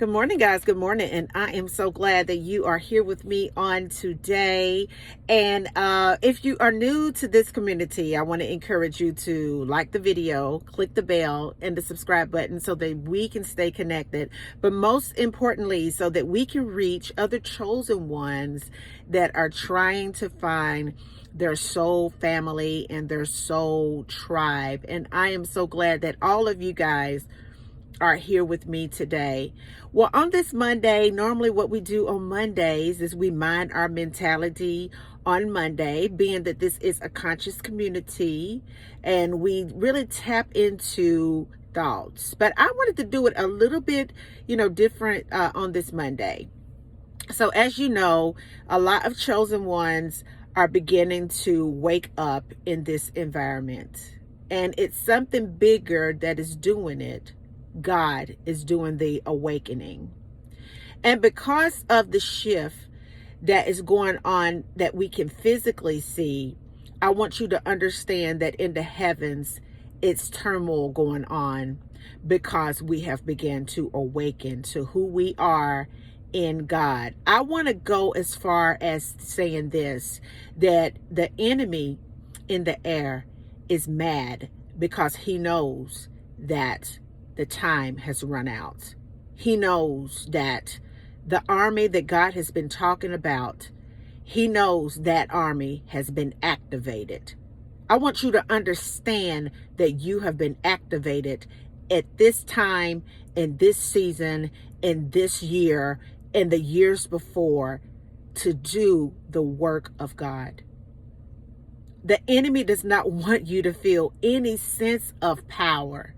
Good morning, guys. Good morning. And I am so glad that you are here with me on today. And if you are new to this community, I want to encourage you to like the video, click the bell and the subscribe button so that we can stay connected. But most importantly, so that we can reach other chosen ones that are trying to find their soul family and their soul tribe. And I am so glad that all of you guys are here with me today. Well, on this Monday, normally what we do on Mondays is we mind our mentality on Monday, being that this is a conscious community and we really tap into thoughts. But I wanted to do it a little bit, different on this Monday. So as you know, a lot of chosen ones are beginning to wake up in this environment. And it's something bigger that is doing it. God is doing the awakening. And because of the shift that is going on that we can physically see, I want you to understand that in the heavens, it's turmoil going on because we have begun to awaken to who we are in God. I want to go as far as saying this, that the enemy in the air is mad because he knows that the time has run out. He knows that the army that God has been talking about, he knows that army has been activated. I want you to understand that you have been activated at this time, in this season, in this year, and the years before to do the work of God. The enemy does not want you to feel any sense of power.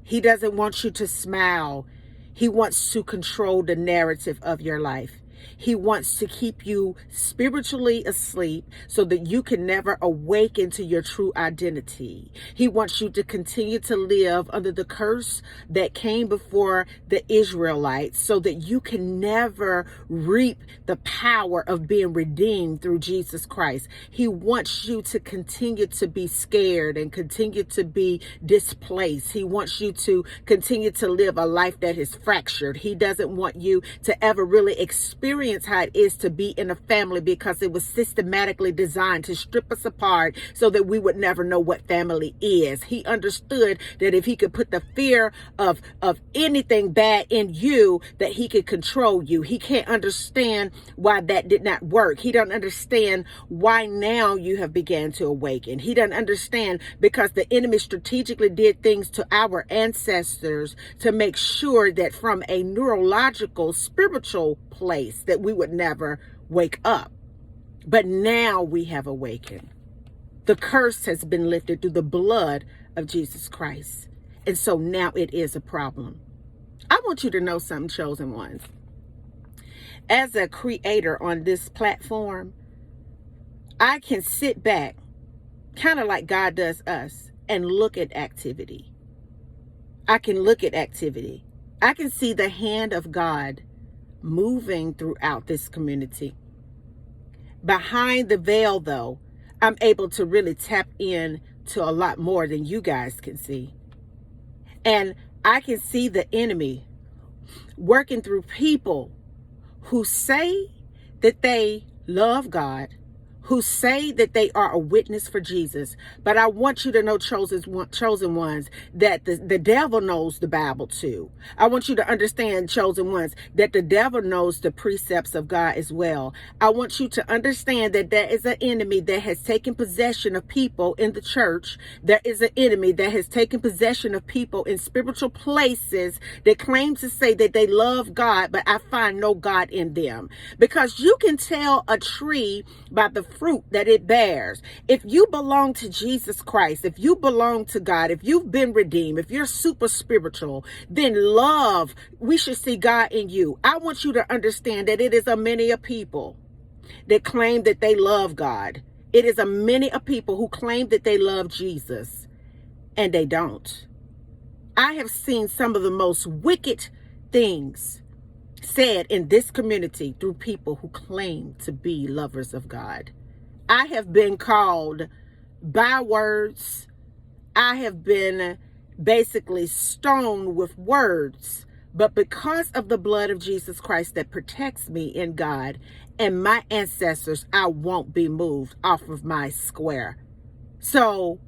He doesn't want you to smile. He wants to control the narrative of your life. He wants to keep you spiritually asleep so that you can never awaken to your true identity. He wants you to continue to live under the curse that came before the Israelites so that you can never reap the power of being redeemed through Jesus Christ. He wants you to continue to be scared and continue to be displaced. He wants you to continue to live a life that is fractured. He doesn't want you to ever really experience how it is to be in a family because it was systematically designed to strip us apart so that we would never know what family is. He understood that if he could put the fear of anything bad in you, that he could control you. He can't understand why that did not work. He don't understand why now you have begun to awaken. He doesn't understand because the enemy strategically did things to our ancestors to make sure that from a neurological, spiritual place that we would never wake up. But now we have awakened. The curse has been lifted through the blood of Jesus Christ. And so now it is a problem. I want you to know something, chosen ones. As a creator on this platform, I can sit back, kind of like God does us, and look at activity. I can look at activity. I can see the hand of God moving throughout this community. Behind the veil, though, I'm able to really tap in to a lot more than you guys can see. And I can see the enemy working through people who say that they love God, who say that they are a witness for Jesus. But I want you to know, chosen ones, that the devil knows the Bible too. I want you to understand, chosen ones, that the devil knows the precepts of God as well. I want you to understand that there is an enemy that has taken possession of people in the church. There is an enemy that has taken possession of people in spiritual places that claim to say that they love God, but I find no God in them. Because you can tell a tree by the fruit that it bears. If you belong to Jesus Christ, if you belong to God, if you've been redeemed, if you're super spiritual, then love, we should see God in you. I want you to understand that it is a many of people that claim that they love God. It is a many of people who claim that they love Jesus, and they don't. I have seen some of the most wicked things said in this community through people who claim to be lovers of God. I have been called bywords. I have been basically stoned with words But because of the blood of Jesus Christ that protects me in God and my ancestors, I won't be moved off of my square. So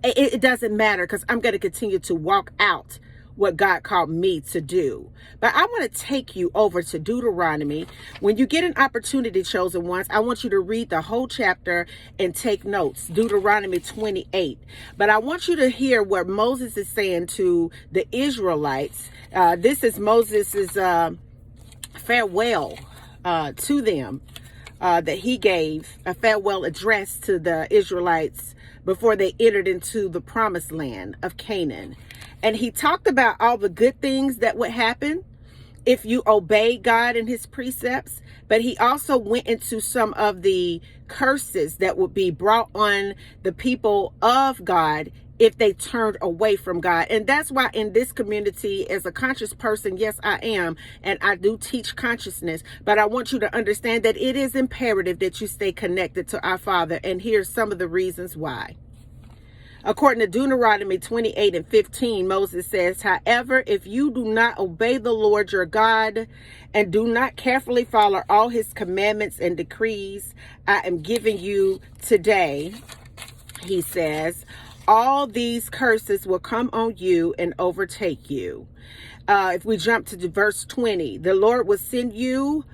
it doesn't matter, because I'm going to continue to walk out what God called me to do. But I want to take you over to Deuteronomy. When you get an opportunity, chosen ones, I want you to read the whole chapter and take notes. Deuteronomy 28. But I want you to hear what Moses is saying to the Israelites. This is Moses's farewell to them, that he gave a farewell address to the Israelites before they entered into the promised land of Canaan. And he talked about all the good things that would happen if you obey God and his precepts. But he also went into some of the curses that would be brought on the people of God if they turned away from God. And that's why in this community, as a conscious person, yes, I am, and I do teach consciousness, but I want you to understand that it is imperative that you stay connected to our Father. And here's some of the reasons why. According to Deuteronomy 28 and 15, Moses says, however, if you do not obey the Lord your God and do not carefully follow all his commandments and decrees I am giving you today, he says, all these curses will come on you and overtake you. If we jump to verse 20, the Lord will send you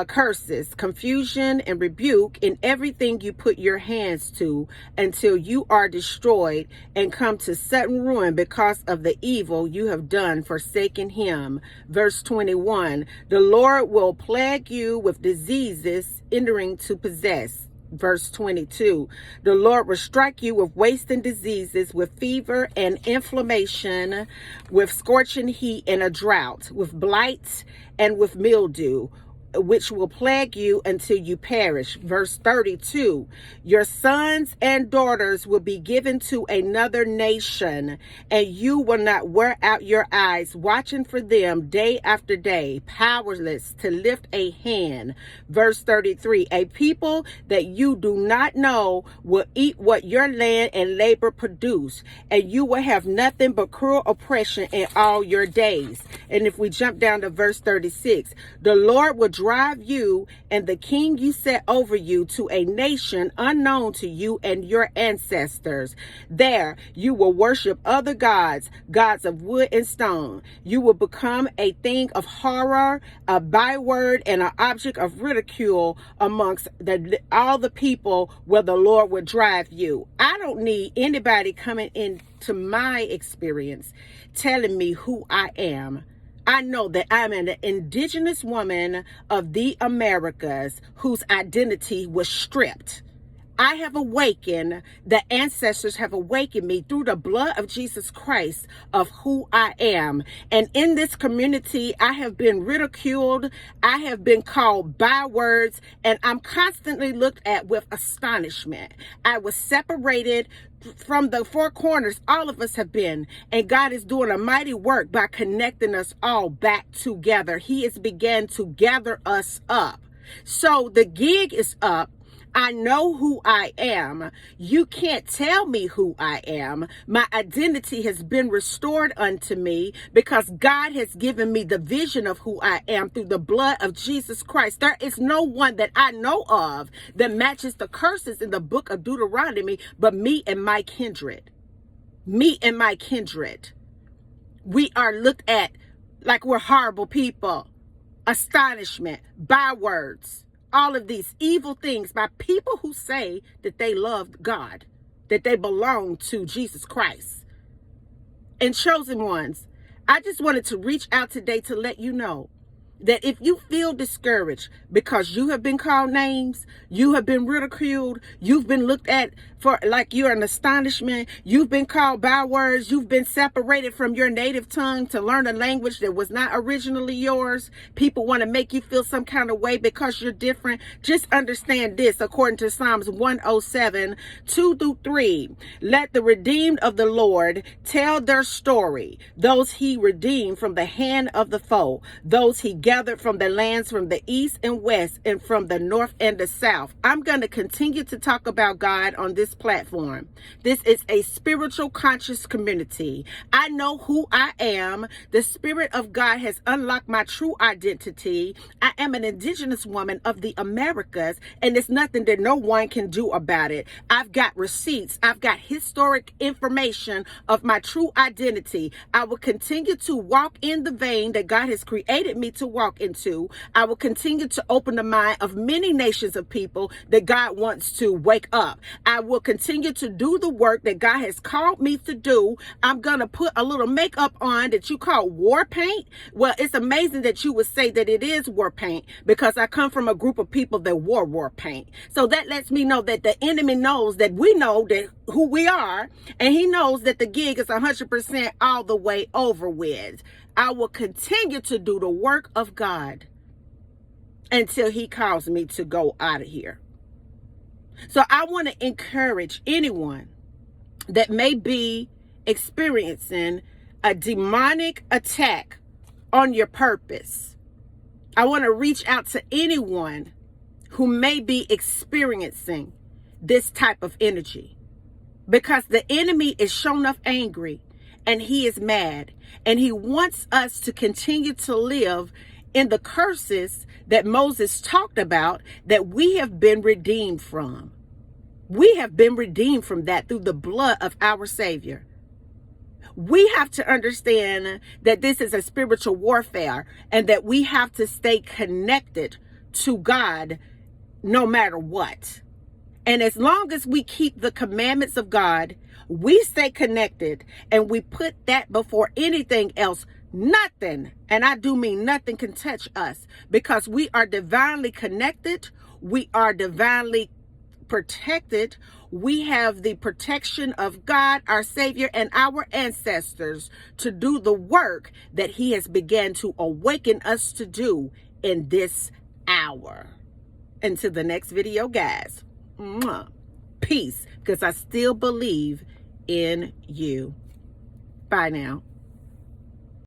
curses, confusion, and rebuke in everything you put your hands to until you are destroyed and come to sudden ruin because of the evil you have done, forsaking him. Verse 21, the Lord will plague you with diseases entering to possess. Verse 22, the Lord will strike you with wasting diseases, with fever and inflammation, with scorching heat and a drought, with blight and with mildew, which will plague you until you perish. Verse 32, your sons and daughters will be given to another nation, and you will not wear out your eyes watching for them day after day, powerless to lift a hand. Verse 33, a people that you do not know will eat what your land and labor produce, and you will have nothing but cruel oppression in all your days. And if we jump down to verse 36, the Lord will drive you and the king you set over you to a nation unknown to you and your ancestors. There you will worship other gods, gods of wood and stone. You will become a thing of horror, a byword, and an object of ridicule amongst all the people where the Lord will drive you. I don't need anybody coming into my experience telling me who I am. I know that I'm an indigenous woman of the Americas whose identity was stripped. I have awakened, the ancestors have awakened me through the blood of Jesus Christ of who I am. And in this community, I have been ridiculed. I have been called bywords, and I'm constantly looked at with astonishment. I was separated from the four corners. All of us have been, and God is doing a mighty work by connecting us all back together. He has begun to gather us up. So the gig is up. I know who I am. You can't tell me who I am. My identity has been restored unto me because God has given me the vision of who I am through the blood of Jesus Christ. There is no one that I know of that matches the curses in the book of Deuteronomy but me and my kindred. Me and my kindred. We are looked at like we're horrible people. Astonishment, bywords. All of these evil things by people who say that they love God, that they belong to Jesus Christ. And chosen ones, I just wanted to reach out today to let you know that if you feel discouraged because you have been called names, you have been ridiculed, you've been looked at for like you're an astonishment, you've been called bywords, you've been separated from your native tongue to learn a language that was not originally yours, people want to make you feel some kind of way because you're different, just understand this. According to Psalms 107, 2-3, let the redeemed of the Lord tell their story, those he redeemed from the hand of the foe, those he gathered from the lands from the east and west and from the north and the south. I'm going to continue to talk about God on this platform. This is a spiritual conscious community. I know who I am. The Spirit of God has unlocked my true identity. I am an indigenous woman of the Americas, and there's nothing that no one can do about it. I've got receipts. I've got historic information of my true identity. I will continue to walk in the vein that God has created me to walk into. I will continue to open the mind of many nations of people that God wants to wake up. I will continue to do the work that God has called me to do. I'm going to put a little makeup on that you call war paint. Well, it's amazing that you would say that it is war paint, because I come from a group of people that wore war paint. So that lets me know that the enemy knows that we know that who we are, and he knows that the gig is 100% all the way over with. I will continue to do the work of God until he calls me to go out of here. So I want to encourage anyone that may be experiencing a demonic attack on your purpose. I want to reach out to anyone who may be experiencing this type of energy, because the enemy is shown up angry and he is mad, and he wants us to continue to live in the curses that Moses talked about, that we have been redeemed from. We have been redeemed from that through the blood of our Savior. We have to understand that this is a spiritual warfare, and that we have to stay connected to God no matter what. And as long as we keep the commandments of God, we stay connected, and we put that before anything else, nothing, and I do mean nothing, can touch us, because we are divinely connected. We are divinely protected. We have the protection of God, our Savior, and our ancestors to do the work that he has begun to awaken us to do in this hour. Until the next video, guys. Peace, because I still believe in you. Bye now.